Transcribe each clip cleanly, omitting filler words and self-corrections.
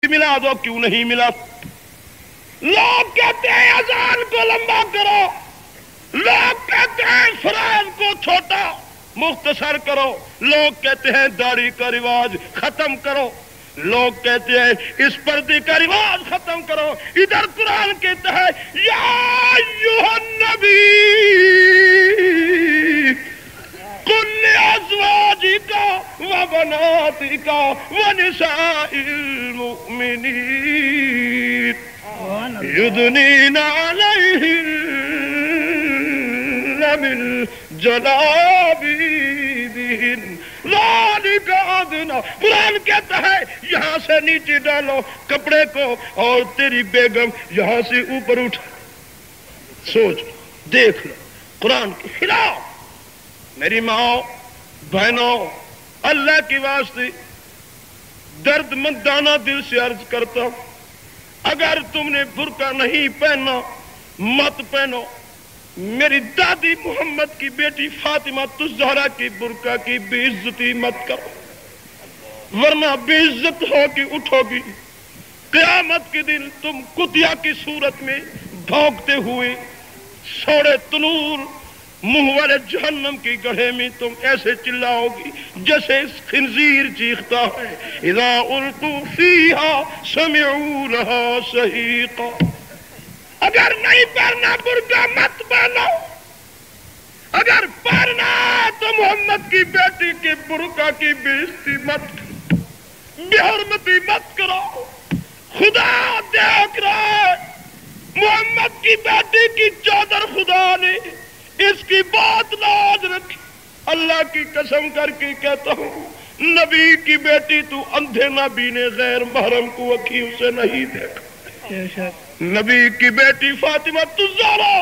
ملا دو، کیوں نہیں ملا؟ لوگ کہتے ہیں اذان کو لمبا کرو، لوگ کہتے ہیں فرائض کو چھوٹا مختصر کرو، لوگ کہتے ہیں داڑھی کا رواج ختم کرو، لوگ کہتے ہیں اس پردے کا رواج ختم کرو۔ ادھر قرآن کہتا ہے یا ایھا النبی قل لأزواجک وبناتک ونساء المؤمنین یدنین علیہن من جلابیبہن ذالک ادنیٰ۔ قرآن کہتا ہے یہاں سے نیچے ڈالو کپڑے کو اور تیری بیگم یہاں سے اوپر اٹھا۔ سوچ دیکھ لو قرآن کے خلاف۔ میری ماں بہنوں، اللہ کی واسطے درد مندانہ دل سے عرض کرتا ہوں، اگر تم نے برقع نہیں پہننا مت پہنو۔ میری دادی محمد کی بیٹی فاطمہ الزہرا کی برقع کی بے عزتی مت کرو، ورنہ بے عزت ہو کے اٹھو گی۔ قیامت کے دن تم کتیا کی صورت میں بھونکتے ہوئے سوڑے تنور منہ والے جہنم کی گڑھے میں تم ایسے چلاؤ گی جیسے خنزیر چیختا ہے۔ اذا القوا فیہا سمعوا لہا شہیقا۔ اگر نہیں پڑھنا برقع مت پہنو، اگر پڑھنا تو محمد کی بیٹی کے برقع کی بے عزتی مت کرو، بے حرمتی مت کرو۔ خدا دیکھ رہا ہے، محمد کی بیٹی کی چادر خدا نے اس کی بات لاج رکھی۔ اللہ کی قسم کر کے کہتا ہوں، نبی کی بیٹی تو اندھے نبی نے غیر محرم کو اکھیوں سے نہیں دیکھا۔ نبی کی بیٹی فاطمہ الزہرا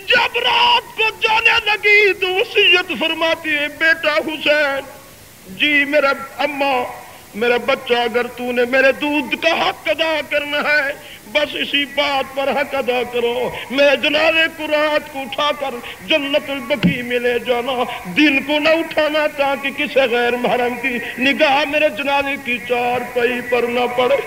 جب رات کو جانے لگی تو وصیت فرماتی ہے، بیٹا حسین جی میرا اماں میرا بچہ، اگر تو نے میرے دودھ کا حق ادا کرنا ہے بس اسی بات پر حق ادا کرو، میں جنازے کو رات کو اٹھا کر جنت البقیع میں لے جانا، دن کو نہ اٹھانا تاکہ کسی غیر محرم کی نگاہ میرے جنازے کی چارپائی پر نہ پڑے۔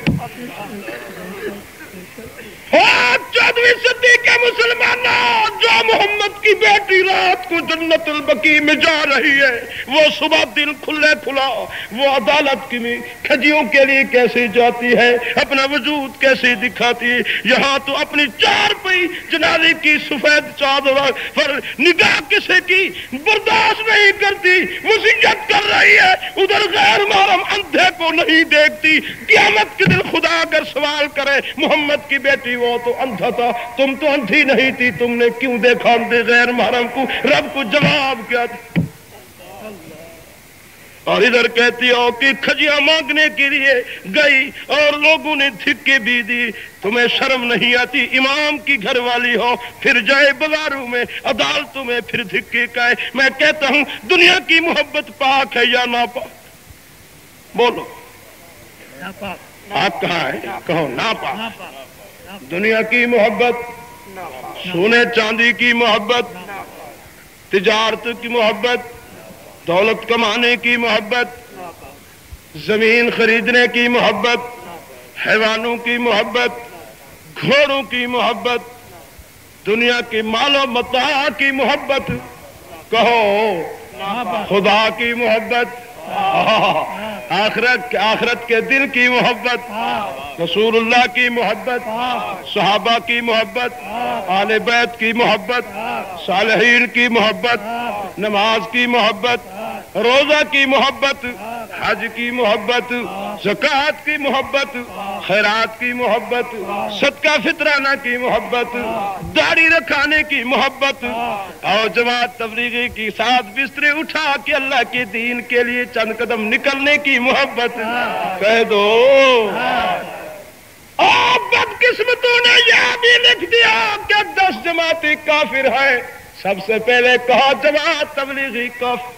14ویں صدی کے مسلمانوں، جو محمد کی بیٹی رات کو جنت البقیع میں جا رہی ہے، وہ صبح دن کھلے کھلا وہ عدالت کی کھجیوں کے لیے کیسے جاتی ہے، اپنا وجود کیسے دکھاتی ہے۔ یہاں تو اپنی چارپائی جنازے کی سفید چادر پر نگاہ کسی کی برداشت نہیں کرتی، وصیت کر رہی ہے، ادھر غیر محرم اندھے کو نہیں دیکھتی۔ قیامت کے دن خدا اگر سوال کرے محمد کی بیٹی وہ تو اندھا تھا، تم تو اندھی نہیں تھی، تم نے کیوں دیکھا اندھے غیر محرم کو؟ رب کو جواب کیا دے؟ اور ادھر کہتی ہو کہ کھجیاں مانگنے کے لیے گئی اور لوگوں نے دھکے بھی دی، تمہیں شرم نہیں آتی؟ امام کی گھر والی ہو پھر جائے بازاروں میں عدالتوں میں پھر دھکے کہے۔ میں کہتا ہوں دنیا کی محبت پاک ہے یا ناپاک؟ بولو آپ کہاں ہے؟ کہو ناپاک۔ دنیا کی محبت، سونے چاندی کی محبت، تجارت کی محبت، دولت کمانے کی محبت، زمین خریدنے کی محبت، حیوانوں کی محبت، گھوڑوں کی محبت، دنیا کے مال و متاع کی محبت، کہو خدا کی محبت، آخرت کے دل کی محبت، رسول اللہ کی محبت، صحابہ کی محبت، آل بیت کی محبت، صالحین کی محبت، نماز کی محبت، روزہ کی محبت، حج کی محبت، زکوٰۃ کی محبت، خیرات کی محبت، صدقہ فطرانہ کی محبت، داڑھی رکھانے کی محبت، اور جماعت تبلیغی کی ساتھ بسترے اٹھا کے اللہ کے دین کے لیے چند قدم نکلنے کی محبت۔ کہہ دو اور بدقسمتوں نے یہ بھی لکھ دیا کہ 10 جماعتیں کافر ہے۔ سب سے پہلے کہا جماعت تبلیغی کافر۔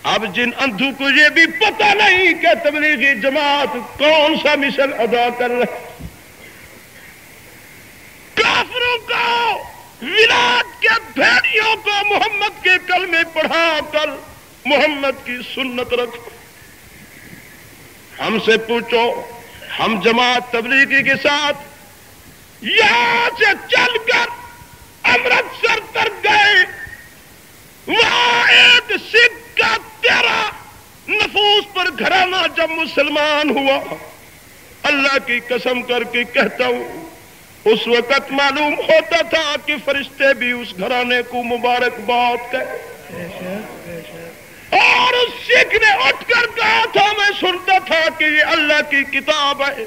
اب جن اندھوں کو یہ بھی پتہ نہیں کہ تبلیغی جماعت کون سا مشن ادا کر رہے، کافروں کو، ولاد کے بھیڑیوں کو محمد کے کلمے پڑھا کر محمد کی سنت رکھو۔ ہم سے پوچھو ہم جماعت تبلیغی کے ساتھ یہاں سے چل کر امرتسر تک گئے، وہاں ایک سکھ کا 13 نفوس پر گھرانہ جب مسلمان ہوا، اللہ کی قسم کر کے کہتا ہوں اس وقت معلوم ہوتا تھا کہ فرشتے بھی اس گھرانے کو مبارکباد کہتے، اور اس سکھ نے اٹھ کر کہا تھا میں سنتا تھا کہ یہ اللہ کی کتاب ہے،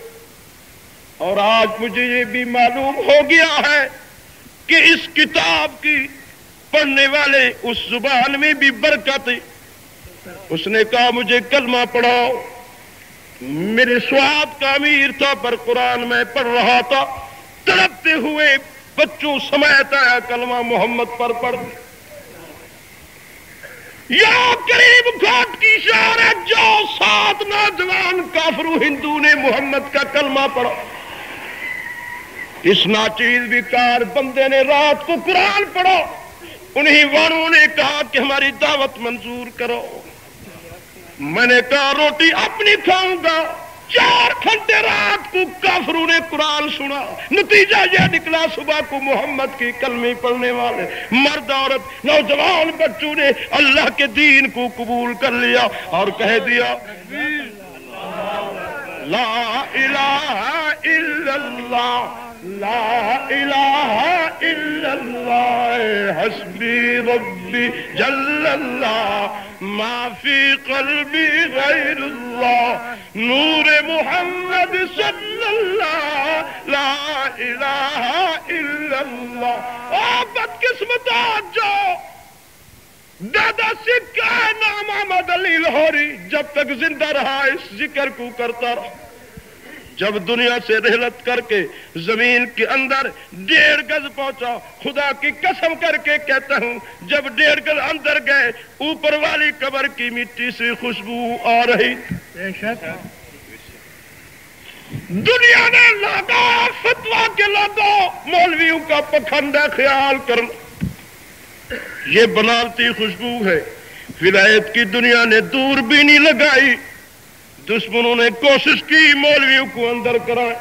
اور آج مجھے یہ بھی معلوم ہو گیا ہے کہ اس کتاب کی پڑھنے والے اس زبان میں بھی برکت ہے۔ اس نے کہا مجھے کلمہ پڑھاؤ، میرے سواد کا امیر تھا پر قرآن میں پڑھ رہا تھا، تڑپتے ہوئے بچوں سمیت آیا کلمہ محمد پر پڑھ۔ یا قریب گھاٹ کی شہرت جو 7 نوجوان کافر ہندو نے محمد کا کلمہ پڑھا، اس ناچیز بیکار بندے نے رات کو قرآن پڑھا، انہی والوں نے کہا کہ ہماری دعوت منظور کرو۔ میں نے کہا روٹی اپنی کھاؤں گا۔ 4 گھنٹے رات کو کافروں نے قرآن سنا، نتیجہ یہ نکلا صبح کو محمد کی کلمے پڑھنے والے مرد عورت نوجوان بچوں نے اللہ کے دین کو قبول کر لیا اور کہہ دیا لا الہ الا اللہ لا الہ الا اللہ حسبی ربی جل اللہ ما فی قلبی غیر اللہ نور محمد صلی اللہ لا الہ الا اللہ۔ بدقسمت جو دادا سکھ کا نام احمد علی لاہوری جب تک زندہ رہا اس ذکر کو کرتا رہا، جب دنیا سے رحلت کر کے زمین کے اندر 1.5 گز پہنچا، خدا کی قسم کر کے کہتا ہوں جب 1.5 گز اندر گئے اوپر والی قبر کی مٹی سے خوشبو آ رہی، دنیا نے لگا فتوا کے لگا مولویوں کا پکھنڈا خیال کرنا، یہ بناوٹی خوشبو ہے۔ ولایت کی دنیا نے دور بھی نہیں لگائی، دشمنوں نے کوشش کی مولویوں کو اندر کرائے،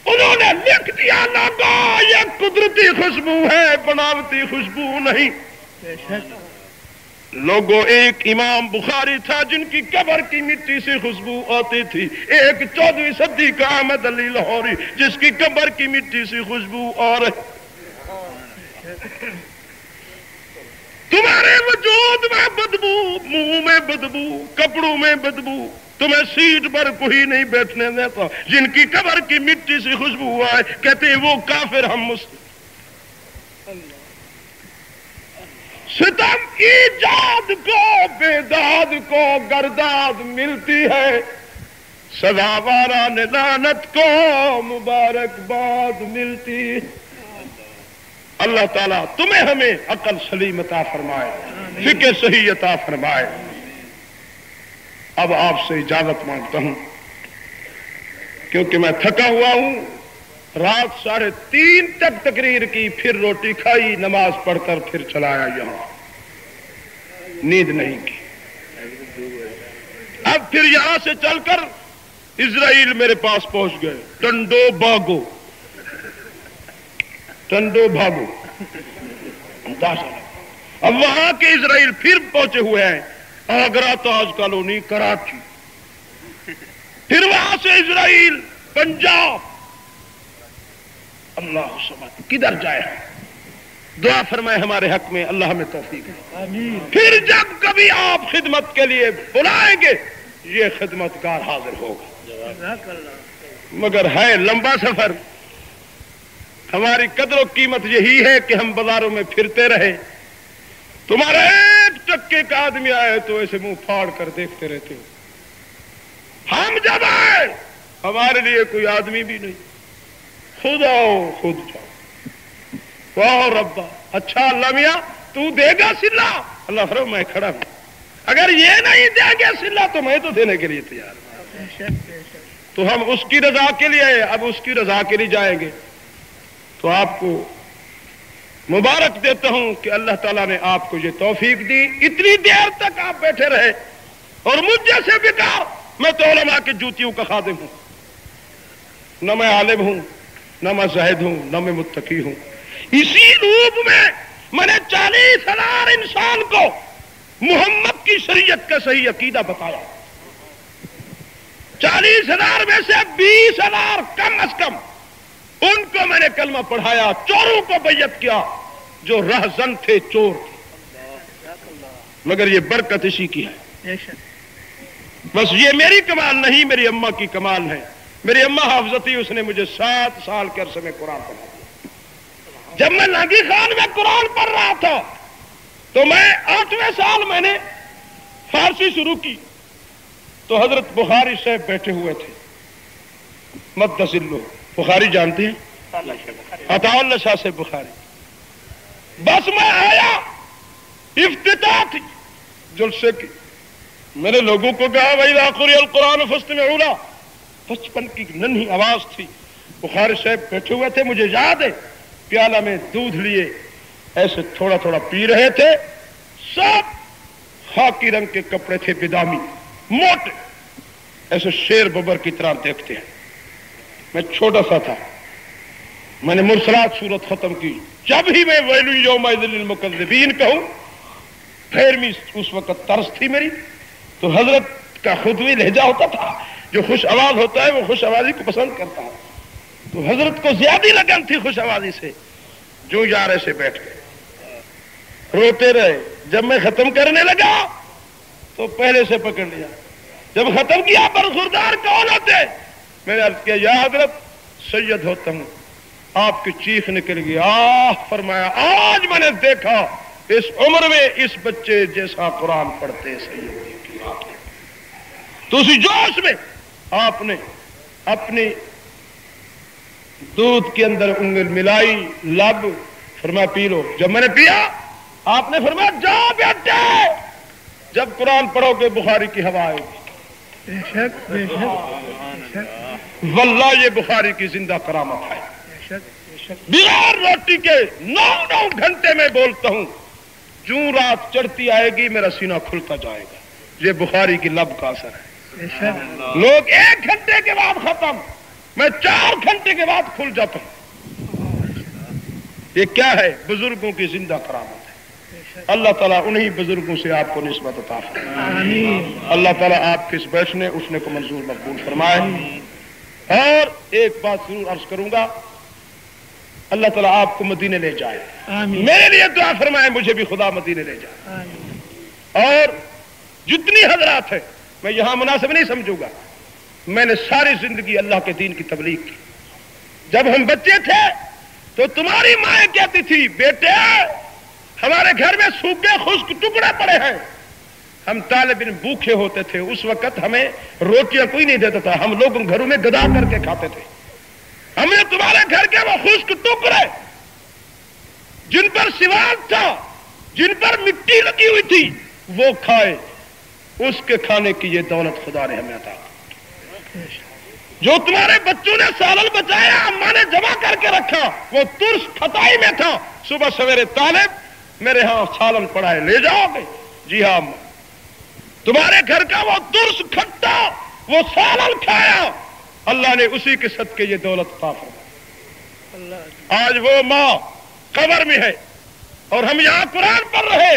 انہوں نے لکھ دیا لگا یہ قدرتی خوشبو ہے بناوٹی خوشبو نہیں۔ لوگوں ایک امام بخاری تھا جن کی قبر کی مٹی سے خوشبو آتی تھی، ایک 14ویں صدی کا احمد علی لاہوری جس کی قبر کی مٹی سے خوشبو آ رہی۔ تمہارے وجود میں بدبو، منہ میں بدبو، کپڑوں میں بدبو، تمہیں سیٹ پر کوئی نہیں بیٹھنے دیتا، جن کی قبر کی مٹی سے خوشبو آئے کہتے ہیں وہ کافر ہم مسلم۔ ستم ایجاد کو بیداد کو گرداد ملتی ہے، سزاواران لعنت کو مبارکباد ملتی ہے۔ اللہ تعالیٰ تمہیں ہمیں عقل سلیم عطا فرمائے، فکر صحیح عطا فرمائے۔ اب آپ سے اجازت مانگتا ہوں کیونکہ میں تھکا ہوا ہوں، رات 3:30 تک تقریر کی، پھر روٹی کھائی، نماز پڑھ کر پھر چلایا یہاں، نیند نہیں کی۔ اب پھر یہاں سے چل کر اسرائیل میرے پاس پہنچ گئے، ٹنڈو باغو اب وہاں کے اسرائیل پھر پہنچے ہوئے ہیں، آگرہ تاج کالونی کراچی، پھر وہاں سے اسرائیل پنجاب، اللہ سمجھ کدھر جائے۔ دعا فرمائے ہمارے حق میں، اللہ ہمیں توفیق دے۔ پھر جب کبھی آپ خدمت کے لیے بلائیں گے یہ خدمتگار حاضر ہوگا، مگر ہے لمبا سفر۔ ہماری قدر و قیمت یہی ہے کہ ہم بازاروں میں پھرتے رہے، تمہارا 1 ٹکے کا آدمی آئے تو ایسے منہ پھاڑ کر دیکھتے رہتے ہو۔ ہم جب آئے ہمارے لیے کوئی آدمی بھی نہیں، خود آؤ خود جاؤ۔ واہ ربا، اچھا اللہ میاں تو دے گا سلا؟ اللہ فرمائے میں کھڑا ہوں، اگر یہ نہیں دے گا سلا تو میں تو دینے کے لیے تیار ہوں۔ تو ہم اس کی رضا کے لیے آئے، اب اس کی رضا کے لیے جائیں گے۔ تو آپ کو مبارک دیتا ہوں کہ اللہ تعالیٰ نے آپ کو یہ توفیق دی، اتنی دیر تک آپ بیٹھے رہے، اور مجھ جیسے بیکار، میں تو علماء کے جوتیوں کا خادم ہوں، نہ میں عالم ہوں، نہ میں زاہد ہوں، نہ میں متقی ہوں. اسی روپ میں نے 40,000 انسان کو محمد کی شریعت کا صحیح عقیدہ بتایا. 40,000 میں سے 20,000 کم از کم ان کو میں نے کلمہ پڑھایا. چوروں کو بیعت کیا جو رہزن تھے، چور تھے. مگر یہ برکت اسی کی ہے. بس یہ میری کمال نہیں، میری اماں کی کمال ہے. میری اماں حافظہ تھی، اس نے مجھے 7 سال کے عرصے میں قرآن پڑھا دیا. جب میں ناگی خان میں قرآن پڑھ رہا تھا تو میں 8ویں سال میں نے فارسی شروع کی تو حضرت بخاری صاحب بیٹھے ہوئے تھے. مدثلو بخاری جانتے ہیں؟ عطا اللہ شاہ سے بخاری. بس میں آیا، افتتاح تھی جلسے کی. میں نے لوگوں کو کہا وَإِذَا قُرِئَ الْقُرْآنُ فَاسْتَمِعُوا لَهُ. 55 کی ننھی آواز تھی. بخاری صاحب بیٹھے ہوئے تھے. مجھے یاد ہے پیالہ میں دودھ لیے ایسے تھوڑا تھوڑا پی رہے تھے. سب خاکی رنگ کے کپڑے تھے، بدامی موٹے، ایسے شیر ببر کی طرح دیکھتے ہیں. میں چھوٹا سا تھا. میں نے مرسلات سورت ختم کی. جب ہی میں ویل یومئذ للمکذبین کہوں، 13ویں اس وقت طرز تھی میری، تو حضرت کا خودوی لہجہ ہوتا تھا. جو خوش آواز ہوتا ہے وہ خوش آوازی کو پسند کرتا ہے. تو حضرت کو زیادہ لگن تھی خوش آوازی سے. جو یار ایسے بیٹھ گئے، روتے رہے. جب میں ختم کرنے لگا تو پہلے سے پکڑ لیا. جب ختم کیا برخوردار کون ہوتے؟ میں نے عرض کیا یا حضرت سید ہوتا ہوں. آپ کی چیخ نکل گئی. فرمایا آج میں نے دیکھا اس عمر میں اس بچے جیسا قرآن پڑھتے سید کی بات. تو اسی جوش میں آپ نے اپنی دودھ کے اندر انگل ملائی، لب، فرمایا پی لو. جب میں نے پیا آپ نے فرمایا جاؤ بیٹے، جب قرآن پڑھو گے بخاری کی ہوا آئے گی. واللہ یہ بخاری کی زندہ کرامت ہے. بغیر روٹی کے 9 گھنٹے میں بولتا ہوں. جو رات چڑھتی آئے گی میرا سینہ کھلتا جائے گا. یہ بخاری کی لب کا اثر ہے. لوگ 1 گھنٹے کے بعد ختم، میں 4 گھنٹے کے بعد کھل جاتا ہوں. یہ کیا ہے؟ بزرگوں کی زندہ کرامت ہے. اللہ تعالیٰ انہی بزرگوں سے آپ کو نسبت عطا فرمائے. اللہ تعالیٰ آپ کے اس بیٹھنے اٹھنے کو منظور مقبول فرمائے. اور ایک بات ضرور عرض کروں گا، اللہ تعالیٰ آپ کو مدینے لے جائے. میرے لیے دعا فرمائے مجھے بھی خدا مدینے لے جائے. اور جتنی حضرات ہیں میں یہاں مناسب نہیں سمجھوں گا، میں نے ساری زندگی اللہ کے دین کی تبلیغ کی. جب ہم بچے تھے تو تمہاری ماں کہتی تھی بیٹے ہمارے گھر میں سوکھے خشک ٹکڑے پڑے ہیں. ہم طالب علم بھوکے ہوتے تھے. اس وقت ہمیں روٹیاں کوئی نہیں دیتا تھا. ہم لوگ گھروں میں گدا کر کے کھاتے تھے. ہم نے تمہارے گھر کے وہ خشک ٹکڑے جن پر سواد تھا، جن پر مٹی لگی ہوئی تھی، وہ کھائے. اس کے کھانے کی یہ دولت خدا نے ہمیں عطا کی. جو تمہارے بچوں نے سالن بچایا اماں نے جمع کر کے رکھا، وہ ترس کھٹائی میں تھا. صبح سویرے طالب میرے ہاں سالن پڑا ہے، لے جاؤ گے؟ جی ہاں. تمہارے گھر کا وہ ترس کھٹا وہ سالن کھایا، اللہ نے اسی کے صدقے یہ دولت عطا فرمائی. آج وہ ماں قبر میں ہے اور ہم یہاں قرآن پڑھ رہے،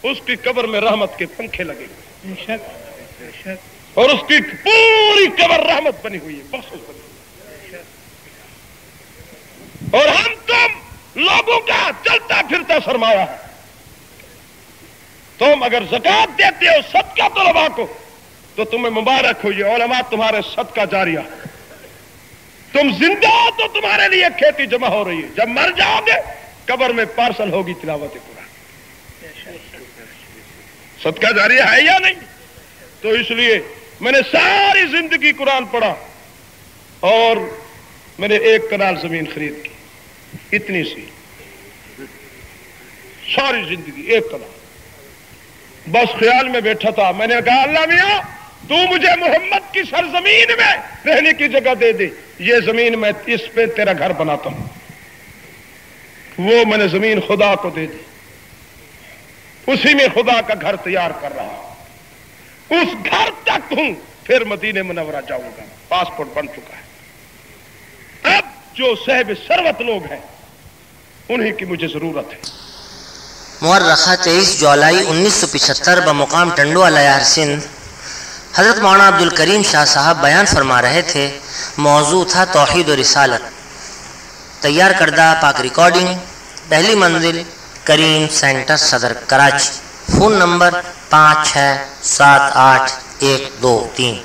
اس کی قبر میں رحمت کے پنکھے لگے اور اس کی پوری قبر رحمت بنی ہوئی ہے، بخشش بنی ہوئی ہے. اور ہم تم لوگوں کا چلتا پھرتا سرمایہ ہے. تم اگر زکات دیتے ہو صدقہ طلباء کو تو تمہیں مبارک ہو. یہ علماء تمہارے صدقہ جاریہ. تم زندہ ہو تو تمہارے لیے کھیتی جمع ہو رہی ہے. جب مر جاؤ گے قبر میں پارسل ہوگی تلاوت قرآن. صدقہ جاریہ ہے یا نہیں؟ تو اس لیے میں نے ساری زندگی قرآن پڑھا اور میں نے 1 کنال زمین خرید کی، اتنی سی، ساری زندگی 1 کنال. بس خیال میں بیٹھا تھا. میں نے کہا اللہ میاں تو مجھے محمد کی سرزمین میں رہنے کی جگہ دے دے. یہ زمین میں اس پہ تیرا گھر بناتا ہوں. وہ میں نے زمین خدا کو دے دی. اسی میں خدا کا گھر تیار کر رہا ہوں. اس گھر تک ہوں. پھر مدینے منورہ جاؤں گا. پاسپورٹ بن چکا ہے. جو صاحب ثروت لوگ ہیں انہیں کی مجھے ضرورت ہے۔ مورخہ 23 جولائی 1975 بمقام ٹنڈو علیہ سندھ حضرت مولانا عبدل کریم شاہ صاحب بیان فرما رہے تھے۔ موضوع تھا توحید و رسالت۔ تیار کردہ پاک ریکارڈنگ، پہلی منزل، کریم سینٹر، صدر کراچی۔ Phone number 567812 3۔